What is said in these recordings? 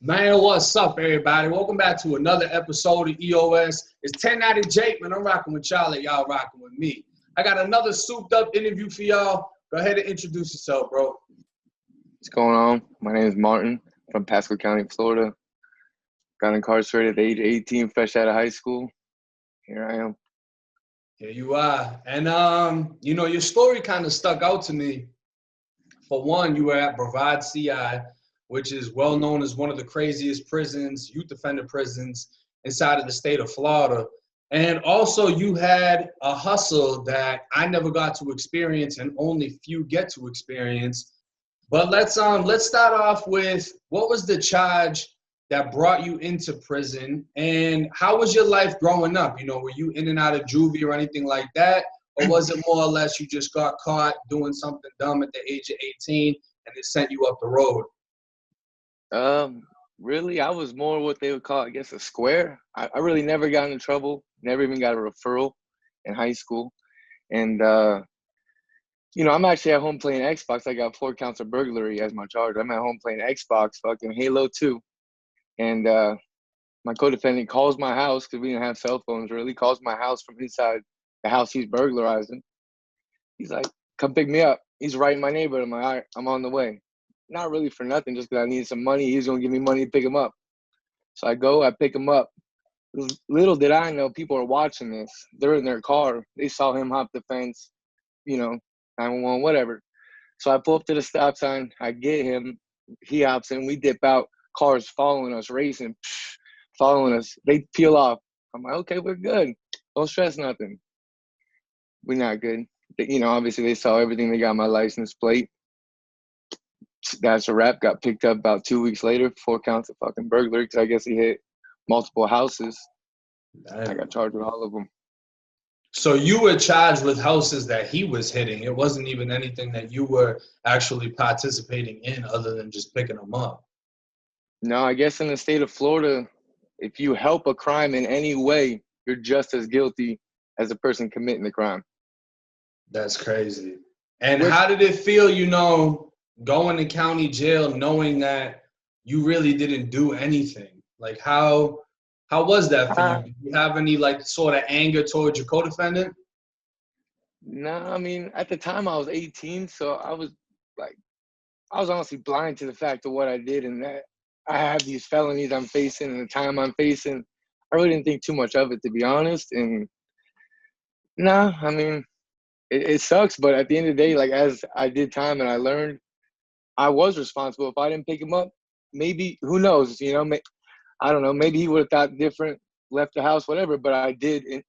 Man, what's up, everybody? Welcome back to another episode of EOS. It's 1090 Jake, man. I'm rocking with y'all and y'all rocking with me. I got another souped-up interview for y'all. Go ahead and introduce yourself, bro. What's going on? My name is Martin from Pasco County, Florida. Got incarcerated at the age of 18, fresh out of high school. Here I am. Here you are. And, your story kind of stuck out to me. For one, you were at Brevard CI, which is well known as one of the craziest prisons, youth offender prisons inside of the state of Florida. And also you had a hustle that I never got to experience and only few get to experience. But let's start off with, what was the charge that brought you into prison, and how was your life growing up? Were you in and out of juvie or anything like that? Or was it more or less you just got caught doing something dumb at the age of 18 and it sent you up the road? Really, I was more what they would call, I guess, a square. I really never got into trouble, never even got a referral in high school. And, I'm actually at home playing Xbox. I got 4 counts of burglary as my charge. I'm at home playing Xbox, fucking Halo 2. And my co-defendant calls my house, because we didn't have cell phones really, calls my house from inside the house he's burglarizing. He's like, come pick me up. He's right in my neighborhood. I'm like, all right, I'm on the way. Not really for nothing, just because I needed some money. He's going to give me money to pick him up. So I go, I pick him up. Little did I know, people are watching this. They're in their car. They saw him hop the fence, 911, whatever. So I pull up to the stop sign. I get him. He hops in. We dip out. Cars following us, racing, following us. They peel off. I'm like, okay, we're good. Don't stress nothing. We're not good. Obviously they saw everything. They got my license plate. That's a wrap. Got picked up about 2 weeks later, 4 counts of fucking burglary, because I guess he hit multiple houses. I got charged with all of them. So you were charged with houses that he was hitting. It wasn't even anything that you were actually participating in other than just picking them up. No, I guess in the state of Florida, if you help a crime in any way, you're just as guilty as the person committing the crime. That's crazy. And how did it feel, going to county jail knowing that you really didn't do anything? Like, how was that for you? Did you have any, sort of anger towards your co-defendant? No, at the time I was 18, so I was honestly blind to the fact of what I did, and that I have these felonies I'm facing and the time I'm facing. I really didn't think too much of it, to be honest. And it sucks, but at the end of the day, as I did time and I learned, I was responsible. If I didn't pick him up, maybe, who knows, I don't know, maybe he would have thought different, left the house, whatever, but I did, and,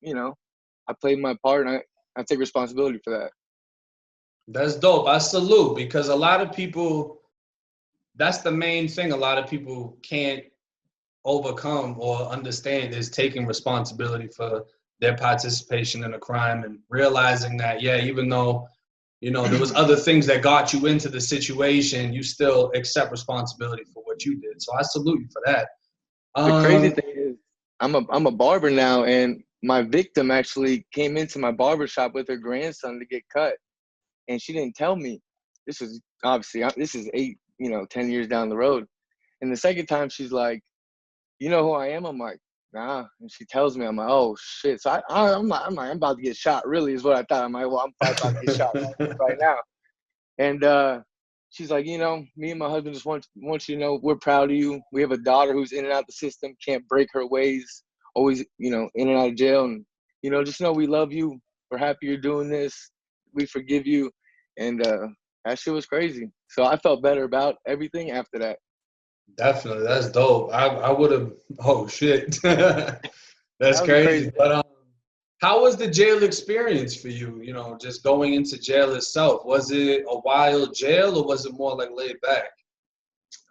I played my part, and I take responsibility for that. That's dope. I salute, because a lot of people, that's the main thing a lot of people can't overcome or understand, is taking responsibility for their participation in a crime and realizing that, even though, there was other things that got you into the situation, you still accept responsibility for what you did. So I salute you for that. The crazy thing is, I'm a barber now, and my victim actually came into my barber shop with her grandson to get cut, and she didn't tell me. This is 10 years down the road. And the second time, she's like, you know who I am? I'm like, nah. And she tells me, I'm like, oh shit. So I'm about to get shot, really, is what I thought. I'm like, well, I'm probably about to get shot right now. And she's like, me and my husband just want you to know we're proud of you. We have a daughter who's in and out the system, can't break her ways, always, in and out of jail. And, just know we love you. We're happy you're doing this. We forgive you. And that shit was crazy. So I felt better about everything after that. Definitely. That's dope. I would have, oh shit. That's crazy. But how was the jail experience for you? Just going into jail itself. Was it a wild jail, or was it more laid back?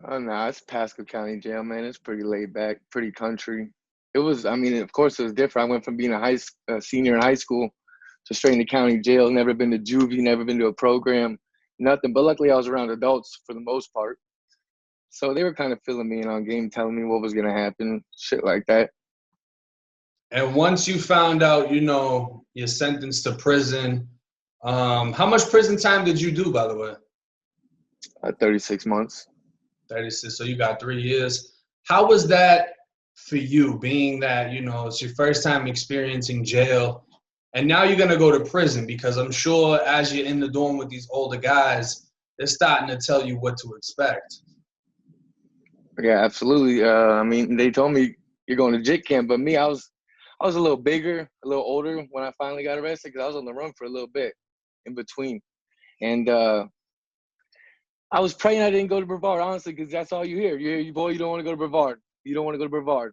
Oh, no, it's Pasco County Jail, man. It's pretty laid back, pretty country. It was, of course it was different. I went from being a senior in high school to straight into county jail. Never been to juvie, never been to a program, nothing. But luckily I was around adults for the most part. So they were kind of filling me in on game, telling me what was going to happen, shit like that. And once you found out, you're sentenced to prison, how much prison time did you do, by the way? 36 months. 36, so you got 3 years. How was that for you, being that, it's your first time experiencing jail, and now you're going to go to prison? Because I'm sure as you're in the dorm with these older guys, they're starting to tell you what to expect. Yeah, absolutely. I mean, they told me you're going to JIT camp, but me, I was a little bigger, a little older when I finally got arrested because I was on the run for a little bit in between. And I was praying I didn't go to Brevard, honestly, because that's all you hear. You hear, boy, you don't want to go to Brevard. You don't want to go to Brevard.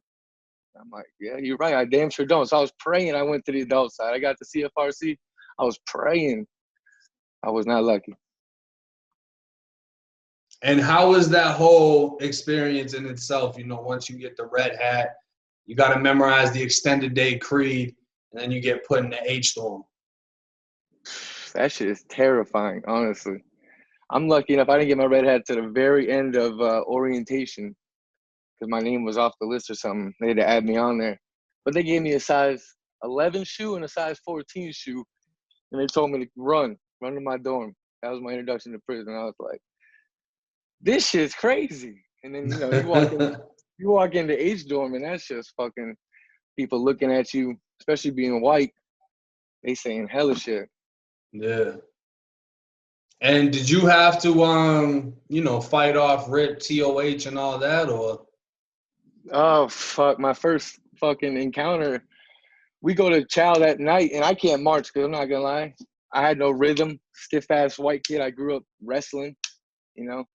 I'm like, yeah, you're right. I damn sure don't. So I was praying I went to the adult side. I got to CFRC. I was praying. I was not lucky. And how was that whole experience in itself? Once you get the red hat, you got to memorize the extended day creed, and then you get put in the H-dorm. That shit is terrifying, honestly. I'm lucky enough I didn't get my red hat to the very end of orientation because my name was off the list or something. They had to add me on there. But they gave me a size 11 shoe and a size 14 shoe, and they told me to run to my dorm. That was my introduction to prison. I was like, this shit's crazy. And then, you walk into H-dorm, and that's just fucking people looking at you, especially being white. They saying hella shit. Yeah. And did you have to, fight off RIP, TOH, and all that, or? Oh, fuck. My first fucking encounter, we go to chow that night, and I can't march because I'm not going to lie. I had no rhythm, stiff-ass white kid. I grew up wrestling, and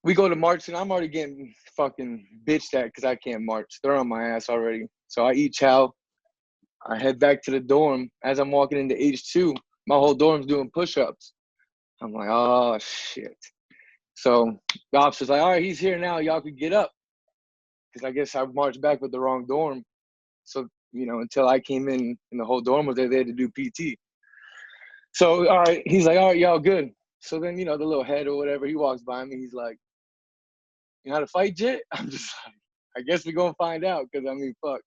we go to march, and I'm already getting fucking bitched at because I can't march. They're on my ass already. So I eat chow. I head back to the dorm. As I'm walking into H2, my whole dorm's doing push-ups. I'm like, oh, shit. So the officer's like, all right, he's here now. Y'all could get up. Because I guess I marched back with the wrong dorm. So, until I came in and the whole dorm was there, they had to do PT. So, all right, he's like, all right, y'all good. So then, the little head or whatever, he walks by me. He's like, you know how to fight, JIT? I'm just like, I guess we're going to find out because, fuck.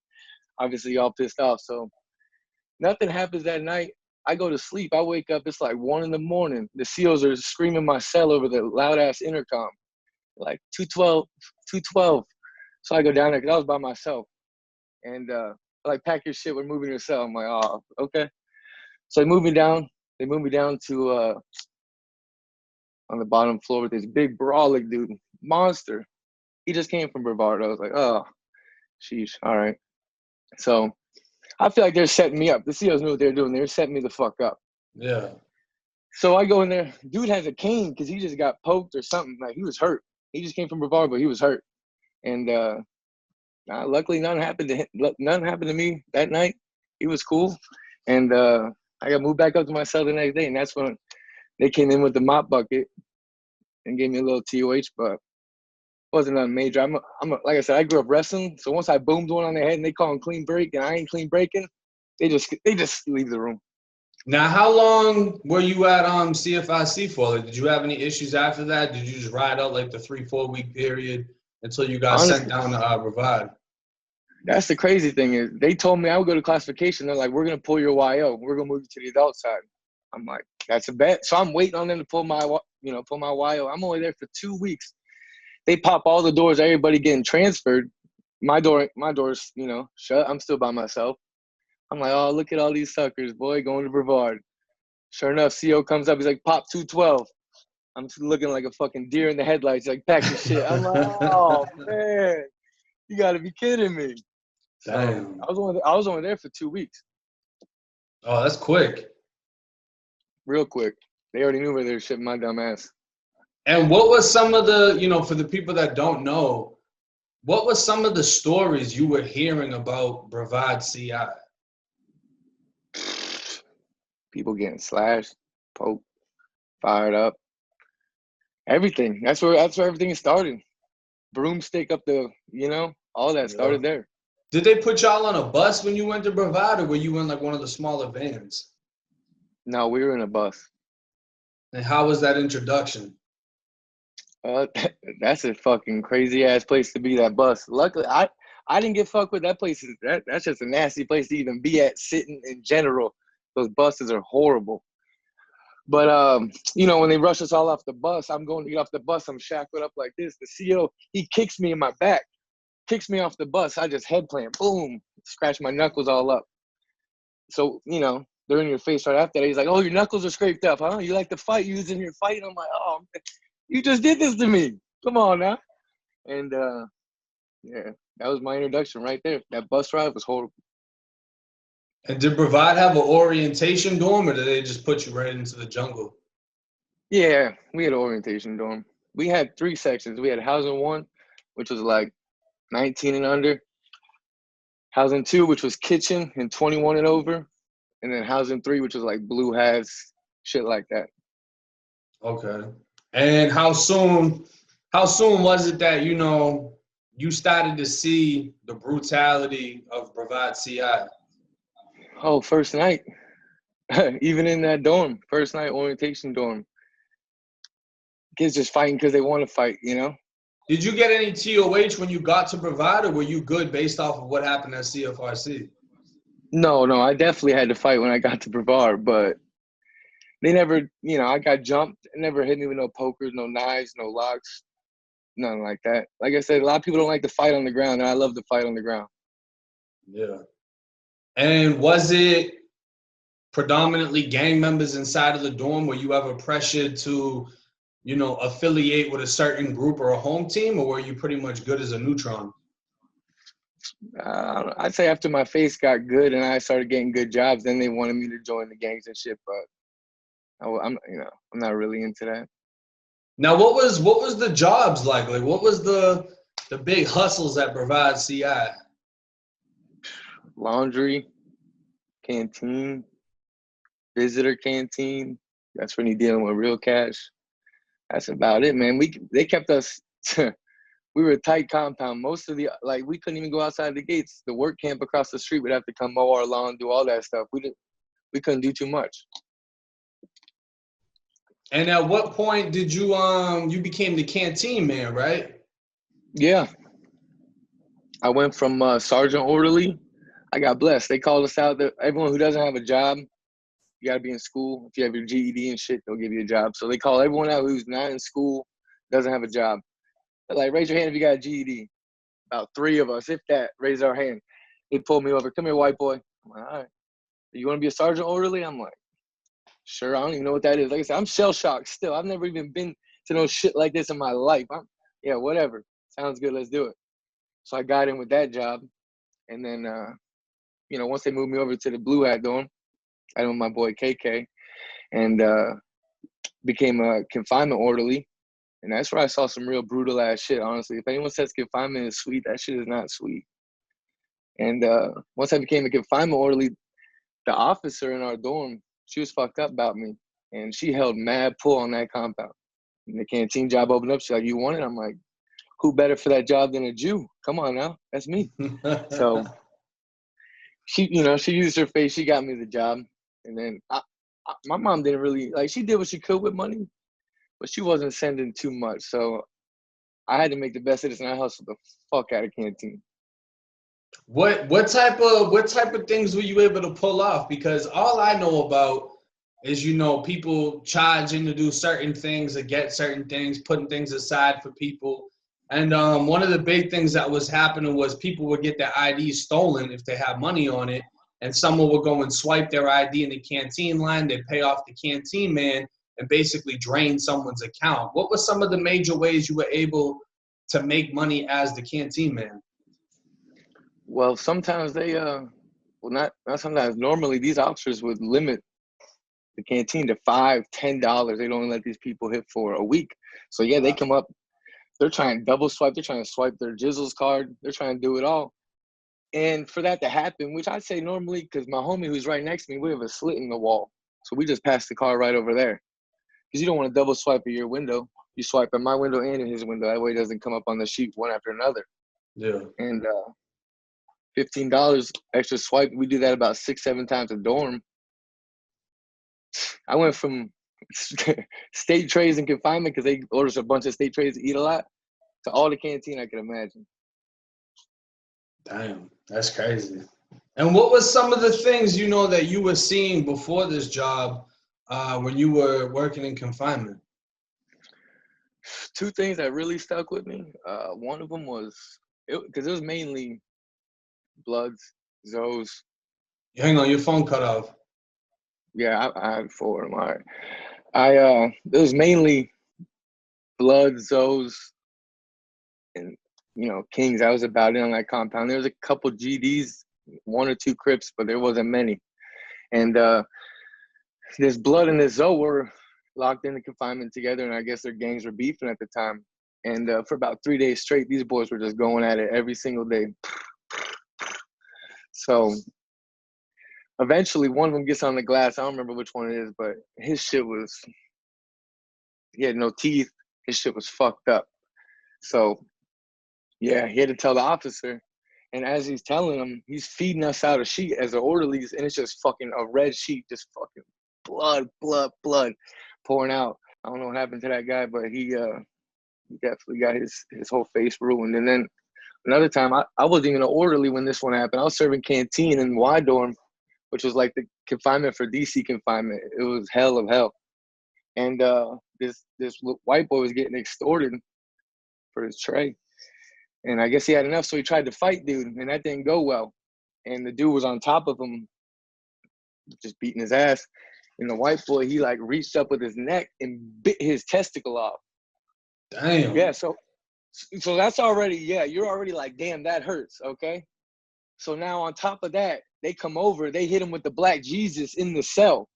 Obviously, y'all pissed off. So nothing happens that night. I go to sleep. I wake up. It's like 1 a.m. The SEALs are screaming my cell over the loud-ass intercom. Like, 212, 212. So I go down there because I was by myself. And like, pack your shit. We're moving your cell. I'm like, oh, okay. So they move me down. They move me down to on the bottom floor with this big brawling dude. Monster. He just came from Brevard. I was like, oh, sheesh. All right. So I feel like they're setting me up. The CEOs knew what they were doing. They were setting me the fuck up. Yeah. So I go in there. Dude has a cane because he just got poked or something. Like, he was hurt. He just came from Brevard, but he was hurt. And luckily, nothing happened to him. Nothing happened to me that night. He was cool. And I got moved back up to my cell the next day. And that's when they came in with the mop bucket and gave me a little TOH, but wasn't nothing major. I'm like I said, I grew up wrestling. So once I boomed one on their head and they call him clean break and I ain't clean breaking, they just leave the room. Now, how long were you at CFIC for? Like, did you have any issues after that? Did you just ride out like the 3-4 week period until you got sent down to Brevard? That's the crazy thing is they told me I would go to classification. They're like, we're going to pull your YO. We're going to move you to the adult side. I'm like, that's a bet. So I'm waiting on them to pull my YO. I'm only there for 2 weeks. They pop all the doors, everybody getting transferred. My door's, shut. I'm still by myself. I'm like, oh, look at all these suckers, boy, going to Brevard. Sure enough, CO comes up. He's like, pop 212. I'm looking like a fucking deer in the headlights. Like, pack your shit. I'm like, oh, man, you got to be kidding me. Damn. So I was only there for 2 weeks. Oh, that's quick. Real quick. They already knew where they were shipping my dumb ass. And what was some of the, for the people that don't know, what was some of the stories you were hearing about Brevard CI? People getting slashed, poked, fired up. Everything. That's where everything started. Broomstick up the, all that started there. Did they put y'all on a bus when you went to Brevard, or were you in like one of the smaller vans? No, we were in a bus. And how was that introduction? That's a fucking crazy ass place to be, that bus. Luckily, I didn't get fucked with that place. That's just a nasty place to even be at, sitting in general. Those buses are horrible. But you know, when they rush us all off the bus, I'm going to get off the bus. I'm shackled up like this. The CO, he kicks me in my back, kicks me off the bus. I just head plant, boom, scratch my knuckles all up. So, you know, they're in your face right after that. He's like, "Oh, your knuckles are scraped up, huh? You like to fight? You was in here fighting." I'm like, "Oh, you just did this to me. Come on now." And yeah, that was my introduction right there. That bus ride was horrible. And did Brevard have an orientation dorm, or did they just put you right into the jungle? Yeah, we had an orientation dorm. We had 3 sections. We had housing 1, which was like 19 and under. Housing 2, which was kitchen and 21 and over. And then housing 3, which was like blue hats, shit like that. Okay. And how soon was it that, you know, you started to see the brutality of Brevard CI? Oh, first night. Even in that dorm, first night orientation dorm. Kids just fighting because they want to fight, you know? Did you get any TOH when you got to Brevard, or were you good based off of what happened at CFRC? No, I definitely had to fight when I got to Brevard, but they never, you know, I got jumped. They never hit me with no pokers, no knives, no locks, nothing like that. Like I said, a lot of people don't like to fight on the ground, and I love to fight on the ground. Yeah. And was it predominantly gang members inside of the dorm? Were you ever pressured to, you know, affiliate with a certain group or a home team, or were you pretty much good as a neutron? I'd say after my face got good and I started getting good jobs, then they wanted me to join the gangs and shit. But I'm not really into that. Now, what was the jobs like? Like, what was the big hustles at Brevard CI? Laundry, canteen, visitor canteen. That's when you're dealing with real cash. That's about it, man. They kept us. We were a tight compound. Most of we couldn't even go outside the gates. The work camp across the street would have to come mow our lawn, do all that stuff. We couldn't do too much. And at what point did you you became the canteen man, right? Yeah. I went from sergeant orderly. I got blessed. They called us out. Everyone who doesn't have a job, you got to be in school. If you have your GED and shit, they'll give you a job. So they call everyone out who's not in school, doesn't have a job. They're like, raise your hand if you got a GED. About 3 of us, if that, raised our hand. They pulled me over. Come here, white boy. I'm like, all right. You want to be a sergeant orderly? I'm like, sure. I don't even know what that is. Like I said, I'm shell shocked still. I've never even been to no shit like this in my life. Yeah, whatever. Sounds good. Let's do it. So I got in with that job. And then, you know, once they moved me over to the blue hat dorm, I went with my boy KK and became a confinement orderly. And that's where I saw some real brutal ass shit, honestly. If anyone says confinement is sweet, that shit is not sweet. And once I became a confinement orderly, the officer in our dorm, she was fucked up about me. And she held mad pull on that compound. And the canteen job opened up. She's like, you want it? I'm like, who better for that job than a Jew? Come on now. That's me. So she used her face. She got me the job. And then my mom didn't really, she did what she could with money, but she wasn't sending too much. So I had to make the best of this, and I hustled the fuck out of canteen. What type of things were you able to pull off? Because all I know about is, you know, people charging to do certain things or get certain things, putting things aside for people. And one of the big things that was happening was people would get their IDs stolen if they had money on it, and someone would go and swipe their ID in the canteen line. They'd pay off the canteen man and basically drain someone's account. What were some of the major ways you were able to make money as the canteen man? Well, sometimes they not sometimes. Normally, these officers would limit the canteen to $5, $10. They don't let these people hit for a week. So yeah, they come up. They're trying to double swipe. They're trying to swipe their Jizzles card. They're trying to do it all. And for that to happen, which I'd say normally, because my homie who's right next to me, we have a slit in the wall. So we just pass the car right over there. Because you don't want to double swipe at your window. You swipe at my window and in his window. That way it doesn't come up on the sheet one after another. Yeah. And $15 extra swipe. We do that about 6-7 times a dorm. I went from state trays and confinement, because they order us a bunch of state trays to eat a lot, to all the canteen I could imagine. Damn, that's crazy. And what was some of the things, you know, that you were seeing before this job when you were working in confinement? Two things that really stuck with me. One of them was because it was mainly Bloods, Zoes. Hang on, your phone cut off. Yeah, I had four of them. All right. It was mainly Bloods, Zoes, and Kings. I was about it on that compound. There was a couple GDs, one or two Crips, but there wasn't many. And this Blood and this Zoe were locked into confinement together, and I guess their gangs were beefing at the time. And for about 3 days straight, these boys were just going at it every single day. So eventually, one of them gets on the glass. I don't remember which one it is, but his shit was – he had no teeth. His shit was fucked up. So, yeah, he had to tell the officer. And as he's telling him, he's feeding us out a sheet as the orderlies, and it's just fucking a red sheet, just fucking blood pouring out. I don't know what happened to that guy, but he definitely got his whole face ruined. And then another time, I wasn't even an orderly when this one happened. I was serving canteen in Y dorm, which was like the confinement for DC confinement. It was hell of hell. And this white boy was getting extorted for his tray. And I guess he had enough, so he tried to fight dude, and that didn't go well. And the dude was on top of him, just beating his ass. And the white boy, he like reached up with his neck and bit his testicle off. Damn. Yeah, so that's already, you're already like, damn, that hurts, okay? So now on top of that, they come over, they hit him with the Black Jesus in the cell.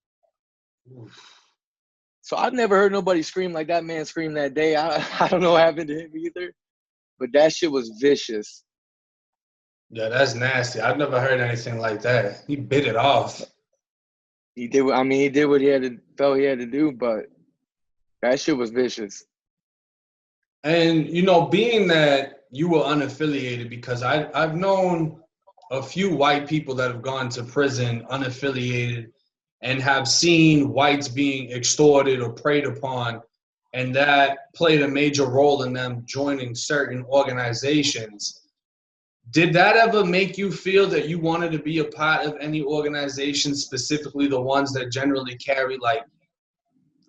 Oof. So I've never heard nobody scream like that man screamed that day. I don't know what happened to him either. But that shit was vicious. Yeah, that's nasty. I've never heard anything like that. He bit it off. He did what he felt he had to do, but that shit was vicious. And, being that you were unaffiliated, because I've known a few white people that have gone to prison unaffiliated and have seen whites being extorted or preyed upon, and that played a major role in them joining certain organizations. Did that ever make you feel that you wanted to be a part of any organization, specifically the ones that generally carry, like,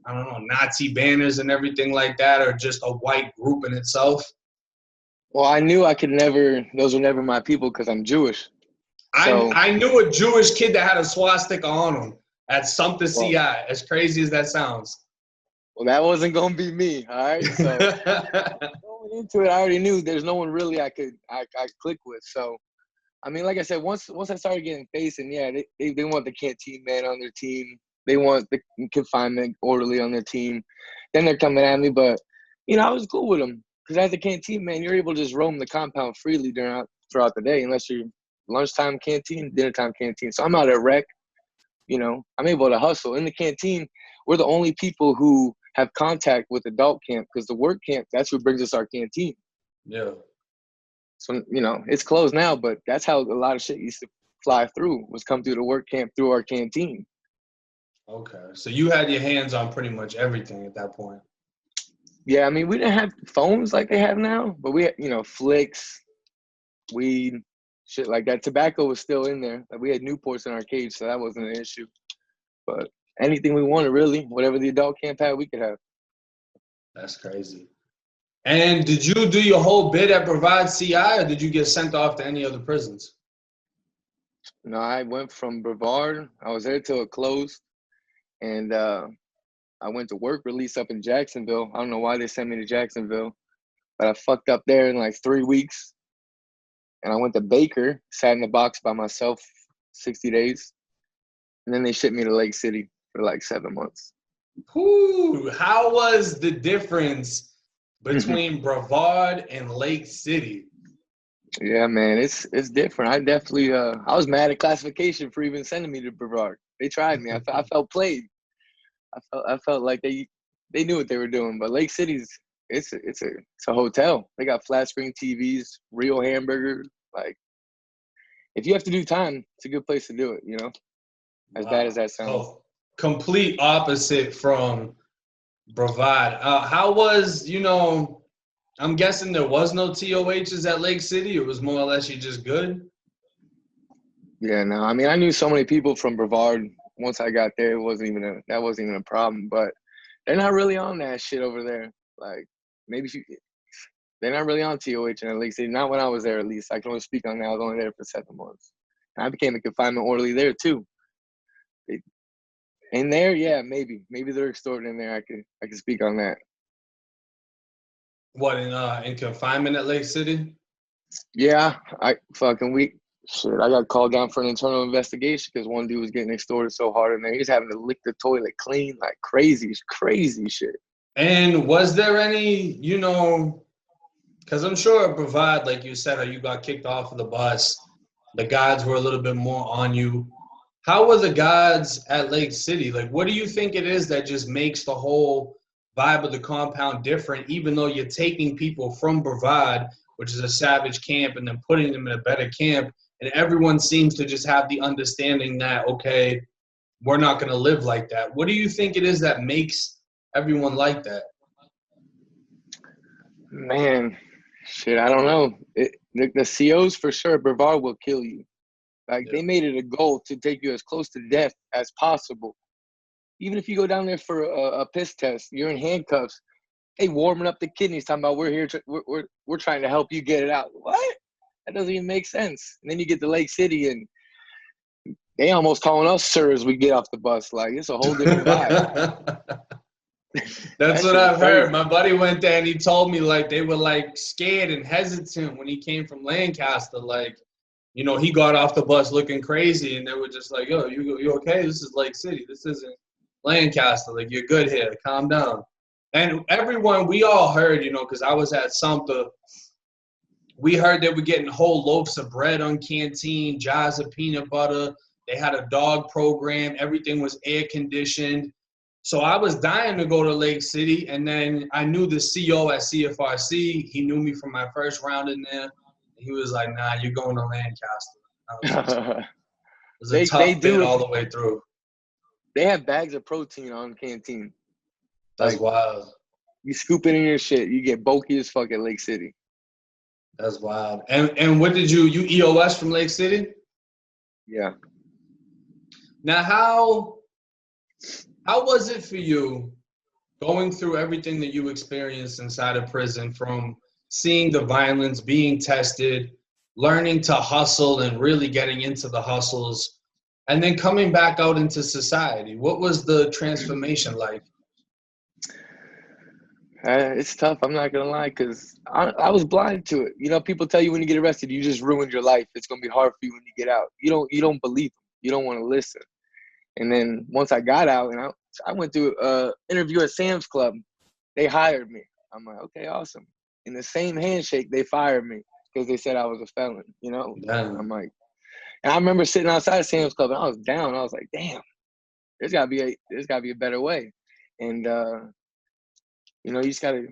I don't know, Nazi banners and everything like that, or just a white group in itself? Well, I knew I could never – those were never my people because I'm Jewish. So, I knew a Jewish kid that had a swastika on him at something CI, as crazy as that sounds. Well, that wasn't going to be me, all right? So going into it, I already knew there's no one really I could click with. So, I mean, like I said, once I started getting faced, and they want the Canteen Man on their team. They want the confinement orderly on their team. Then they're coming at me, but, I was cool with them. Because as a Canteen Man, you're able to just roam the compound freely throughout the day, unless you're lunchtime canteen, dinner time canteen. So I'm out at rec. I'm able to hustle. In the canteen, we're the only people who have contact with adult camp, because the work camp, that's what brings us our canteen. Yeah. So, it's closed now, but that's how a lot of shit used to fly through, was come through the work camp through our canteen. Okay. So you had your hands on pretty much everything at that point. Yeah, I mean, we didn't have phones like they have now, but we had, flicks, weed, shit like that. Tobacco was still in there. Like, we had Newports in our cage, so that wasn't an issue. But anything we wanted, really, whatever the adult camp had, we could have. That's crazy. And did you do your whole bid at Brevard CI, or did you get sent off to any other prisons? No, I went from Brevard. I was there till it closed. And I went to work release up in Jacksonville. I don't know why they sent me to Jacksonville, but I fucked up there in like 3 weeks. And I went to Baker, sat in the box by myself 60 days. And then they shipped me to Lake City for like 7 months. Ooh, how was the difference between Brevard and Lake City? Yeah, man, it's different. I definitely I was mad at classification for even sending me to Brevard. They tried me. I felt played. I felt like they knew what they were doing. But Lake City's it's a hotel. They got flat screen TVs, real hamburgers. Like, if you have to do time, it's a good place to do it. As bad as that sounds. So, complete opposite from Brevard. How was, I'm guessing there was no TOHs at Lake City. It was more or less you just good? Yeah, no. I mean, I knew so many people from Brevard once I got there, that wasn't even a problem. But they're not really on that shit over there. Like, they're not really on TOH in Lake City. Not when I was there, at least. I can only speak on that. I was only there for 7 months. And I became a confinement orderly there too. In there, yeah, maybe they're extorting in there. I can speak on that. What, in confinement at Lake City? Yeah, I got called down for an internal investigation because one dude was getting extorted so hard in there. He was having to lick the toilet clean, like crazy shit. And was there any, because I'm sure at Brevard, like you said, how you got kicked off of the bus, the guards were a little bit more on you. How were the guards at Lake City? Like, what do you think it is that just makes the whole vibe of the compound different, even though you're taking people from Brevard, which is a savage camp, and then putting them in a better camp, and everyone seems to just have the understanding that, okay, we're not going to live like that. What do you think it is that makes everyone like that? Man, shit, I don't know. The COs for sure, Brevard will kill you. Like, They made it a goal to take you as close to death as possible. Even if you go down there for a piss test, you're in handcuffs. They warming up the kidneys, talking about we're here, we're trying to help you get it out. What? That doesn't even make sense. And then you get to Lake City, and they almost calling us sir as we get off the bus. Like, it's a whole different vibe. That's what I've heard. My buddy went there and he told me, like, they were like scared and hesitant when he came from Lancaster. Like, he got off the bus looking crazy, and they were just like, yo, you okay? This is Lake City. This isn't Lancaster. Like, you're good here. Calm down. And everyone, we all heard, because I was at Sumter, we heard they were getting whole loaves of bread on Canteen, jars of peanut butter. They had a dog program. Everything was air conditioned. So I was dying to go to Lake City, and then I knew the CO at CFRC. He knew me from my first round in there. He was like, nah, you're going to Lancaster. It was a tough bit all the way through. They have bags of protein on Canteen. That's wild. You scoop it in your shit, you get bulky as fuck at Lake City. That's wild. And what did you EOS from Lake City? Yeah. Now, how was it for you going through everything that you experienced inside of prison, from seeing the violence, being tested, learning to hustle and really getting into the hustles, and then coming back out into society? What was the transformation like? It's tough. I'm not going to lie, because I was blind to it. People tell you when you get arrested, you just ruined your life. It's going to be hard for you when you get out. You don't believe them. You don't want to listen. And then once I got out, and I went through an interview at Sam's Club, they hired me. I'm like, okay, awesome. In the same handshake, they fired me because they said I was a felon, Damn. I'm like, and I remember sitting outside Sam's Club, and I was down. I was like, damn, there's gotta be a better way. And you just gotta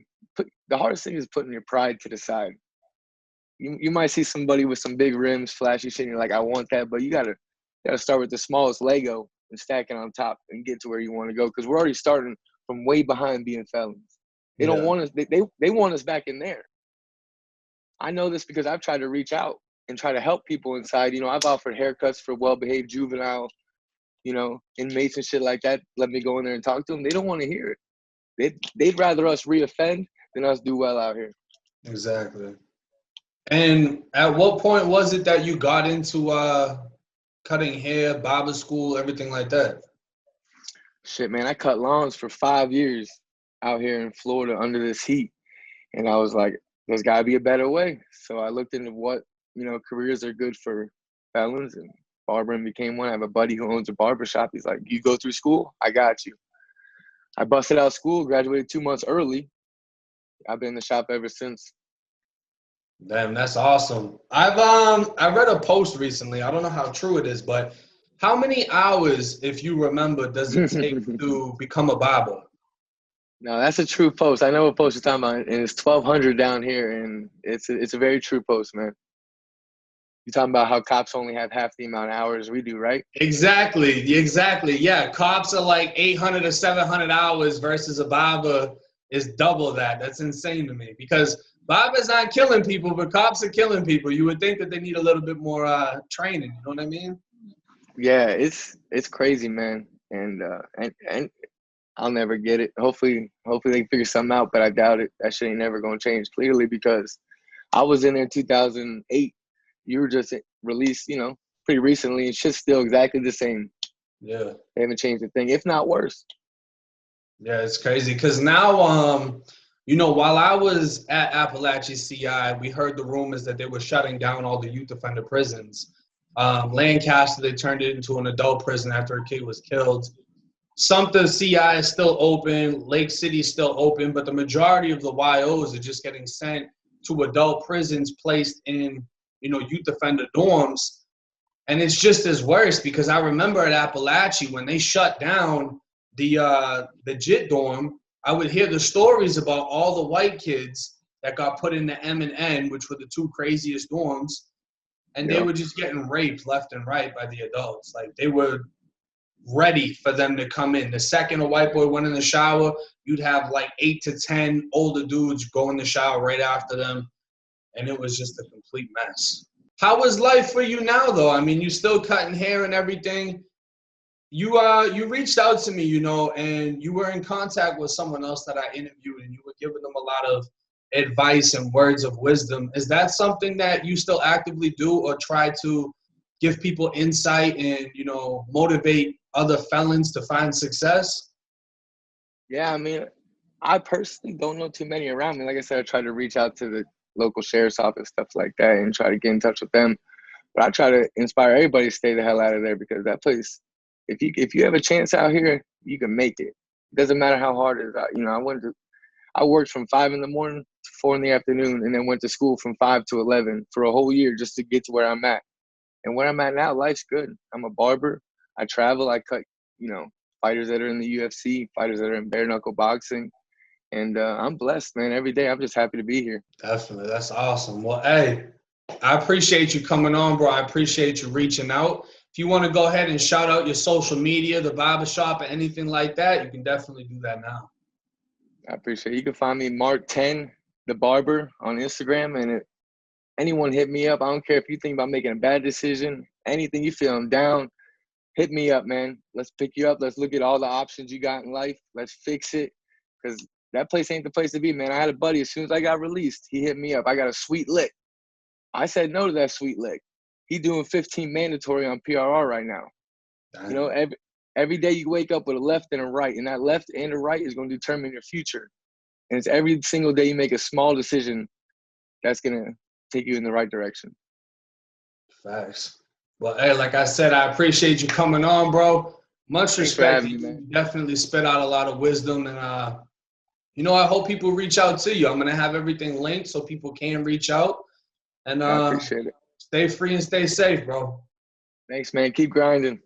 the hardest thing is putting your pride to the side. You might see somebody with some big rims, flashy shit, and you're like, I want that, but you gotta start with the smallest Lego and stack it on top and get to where you want to go, because we're already starting from way behind being felons. They don't want us. They want us back in there. I know this because I've tried to reach out and try to help people inside. I've offered haircuts for well-behaved juvenile, inmates and shit like that. Let me go in there and talk to them. They don't want to hear it. They'd rather us reoffend than us do well out here. Exactly. And at what point was it that you got into cutting hair, barber school, everything like that? Shit, man, I cut lawns for 5 years out here in Florida under this heat. And I was like, there's got to be a better way. So I looked into what, careers are good for felons, and barbering became one. I have a buddy who owns a barber shop. He's like, you go through school? I got you. I busted out school, graduated 2 months early. I've been in the shop ever since. Damn, that's awesome. I read a post recently. I don't know how true it is, but how many hours, if you remember, does it take to become a barber? No, that's a true post. I know what post you're talking about, and it's 1,200 down here, and it's a very true post, man. You're talking about how cops only have half the amount of hours we do, right? Exactly. Yeah, cops are like 800 or 700 hours versus a barber is double that. That's insane to me, because barbers aren't killing people, but cops are killing people. You would think that they need a little bit more training. You know what I mean? Yeah, it's crazy, man. And I'll never get it. Hopefully they can figure something out, but I doubt it. That shit ain't never gonna change, clearly, because I was in there in 2008. You were just released, pretty recently, and shit's still exactly the same. Yeah. They haven't changed a thing, if not worse. Yeah, it's crazy because now, while I was at Appalachia CI, we heard the rumors that they were shutting down all the youth offender prisons. Lancaster, they turned it into an adult prison after a kid was killed. Sumter CI is still open. Lake City is still open, but the majority of the YOs are just getting sent to adult prisons placed in, youth offender dorms. And it's just as worse because I remember at Appalachia when they shut down the JIT dorm, I would hear the stories about all the white kids that got put in the M and N, which were the two craziest dorms, and they were just getting raped left and right by the adults. Like, they were ready for them to come in. The second a white boy went in the shower, you'd have like 8 to 10 older dudes go in the shower right after them, and it was just a complete mess. How is life for you now, though? I mean, you still cutting hair and everything. You reached out to me, and you were in contact with someone else that I interviewed, and you were giving them a lot of advice and words of wisdom. Is that something that you still actively do, or try to give people insight and, motivate other felons to find success? Yeah, I mean, I personally don't know too many around me. Like I said, I try to reach out to the local sheriff's office, stuff like that, and try to get in touch with them. But I try to inspire everybody to stay the hell out of there, because that place, if you have a chance out here, you can make it. It doesn't matter how hard it is. I worked from 5 in the morning to 4 in the afternoon, and then went to school from 5 to 11 for a whole year just to get to where I'm at. And where I'm at now, life's good. I'm a barber. I travel. I cut, fighters that are in the UFC, fighters that are in bare knuckle boxing. And I'm blessed, man. Every day, I'm just happy to be here. Definitely. That's awesome. Well, hey, I appreciate you coming on, bro. I appreciate you reaching out. If you want to go ahead and shout out your social media, the barbershop, or anything like that, you can definitely do that now. I appreciate it. You can find me Mark10, the barber, on Instagram. And anyone hit me up. I don't care if you think about making a bad decision, anything you feel I'm down, hit me up, man. Let's pick you up. Let's look at all the options you got in life. Let's fix it, because that place ain't the place to be, man. I had a buddy, as soon as I got released, he hit me up. I got a sweet lick. I said no to that sweet lick. He doing 15 mandatory on PRR right now. Damn. Every day you wake up with a left and a right, and that left and a right is going to determine your future. And it's every single day you make a small decision that's going to take you in the right direction. Facts. Well, hey, like I said, I appreciate you coming on, bro. Much respect. You definitely spit out a lot of wisdom, and I hope people reach out to you. I'm gonna have everything linked so people can reach out. And I appreciate it. Stay free and stay safe, bro. Thanks, man. Keep grinding.